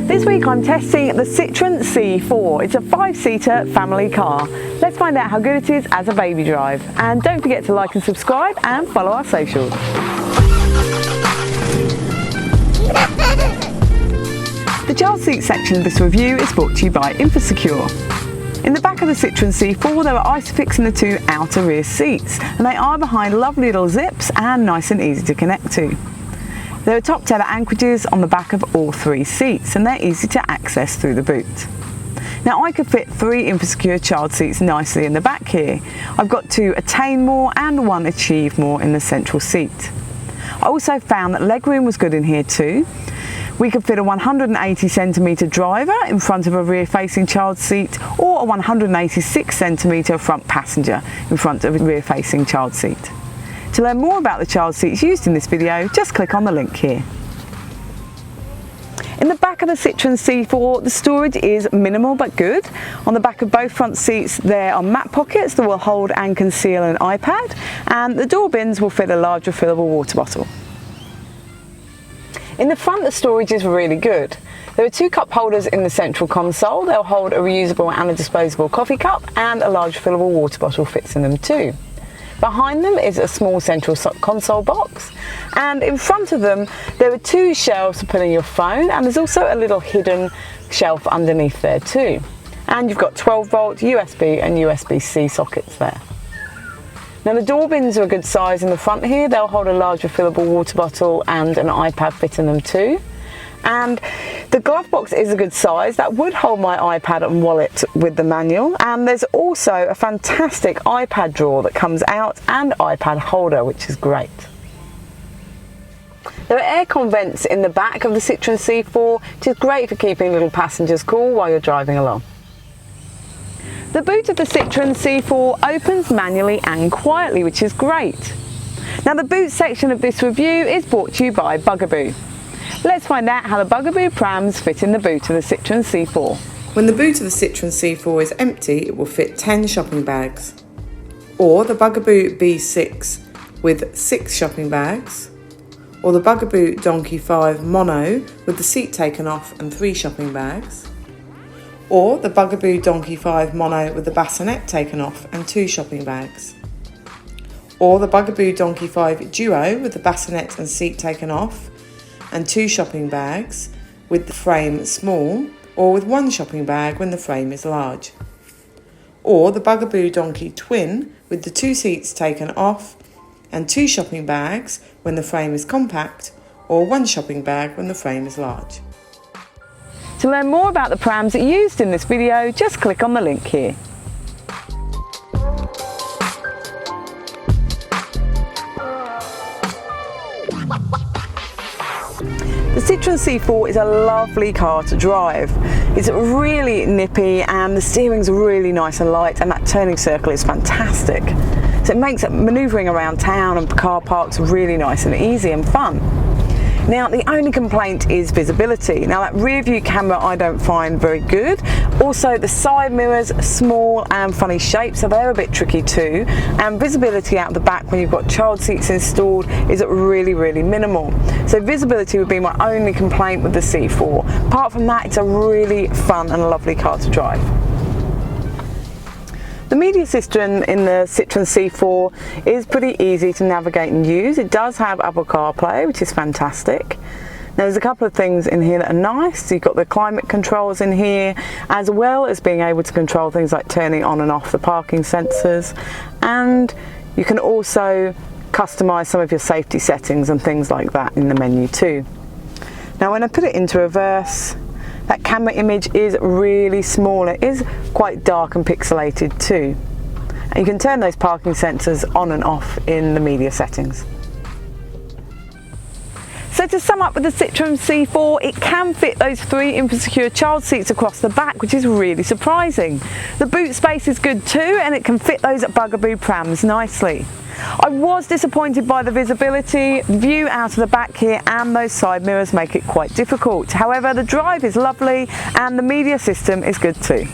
This week I'm testing the Citroen C4. It's a 5-seater family car. Let's find out how good it is as a baby drive. And don't forget to like and subscribe and follow our socials. The child seat section of this review is brought to you by Infosecure. In the back of the Citroen C4 there are Isofix in the 2 outer rear seats, and they are behind lovely little zips and nice and easy to connect to. There are top tether anchorages on the back of all 3 seats, and they're easy to access through the boot. Now I could fit 3 Infosecure child seats nicely in the back here. I've got 2 Attain More and 1 Achieve More in the central seat. I also found that legroom was good in here too. We could fit a 180cm driver in front of a rear-facing child seat, or a 186cm front passenger in front of a rear-facing child seat. To learn more about the child seats used in this video, just click on the link here. In the back of the Citroen C4, the storage is minimal but good. On the back of both front seats there are mat pockets that will hold and conceal an iPad, and the door bins will fit a large refillable water bottle. In the front, the storage is really good. There are 2 cup holders in the central console. They'll hold a reusable and a disposable coffee cup, and a large refillable water bottle fits in them too. Behind them is a small central console box, and in front of them there are 2 shelves for putting your phone, and there's also a little hidden shelf underneath there too. And you've got 12-volt USB and USB-C sockets there. Now the door bins are a good size in the front here. They'll hold a large refillable water bottle and an iPad fit in them too. And the glove box is a good size. That would hold my iPad and wallet with the manual. And there's also a fantastic iPad drawer that comes out, and iPad holder, which is great. There are aircon vents in the back of the Citroen C4, which is great for keeping little passengers cool while you're driving along. The boot of the Citroen C4 opens manually and quietly, which is great. Now the boot section of this review is brought to you by Bugaboo. Let's find out how the Bugaboo prams fit in the boot of the Citroen C4. When the boot of the Citroen C4 is empty, it will fit 10 shopping bags. Or the Bugaboo B6 with 6 shopping bags. Or the Bugaboo Donkey 5 Mono with the seat taken off and 3 shopping bags. Or the Bugaboo Donkey 5 Mono with the bassinet taken off and 2 shopping bags. Or the Bugaboo Donkey 5 Duo with the bassinet and seat taken off and 2 shopping bags with the frame small, or with 1 shopping bag when the frame is large. Or the Bugaboo Donkey Twin with the 2 seats taken off and 2 shopping bags when the frame is compact, or 1 shopping bag when the frame is large. To learn more about the prams used in this video, just click on the link here. The Citroen C4 is a lovely car to drive. It's really nippy, and the steering's really nice and light, and that turning circle is fantastic. So it makes manoeuvring around town and car parks really nice and easy and fun. Now the only complaint is visibility. Now that rear view camera I don't find very good. Also the side mirrors, small and funny shapes, so they're a bit tricky too. And visibility out the back when you've got child seats installed is really minimal. So visibility would be my only complaint with the C4. Apart from that, it's a really fun and lovely car to drive. The media system in the Citroen C4 is pretty easy to navigate and use. It does have Apple CarPlay, which is fantastic. Now there's a couple of things in here that are nice. So you've got the climate controls in here, as well as being able to control things like turning on and off the parking sensors. And you can also customise some of your safety settings and things like that in the menu too. Now when I put it into reverse, that camera image is really small. It is quite dark and pixelated too. And you can turn those parking sensors on and off in the media settings. So to sum up with the Citroen C4, it can fit those 3 Infosecure child seats across the back, which is really surprising. The boot space is good too, and it can fit those Bugaboo prams nicely. I was disappointed by the visibility. View out of the back here and those side mirrors make it quite difficult. However, the drive is lovely and the media system is good too.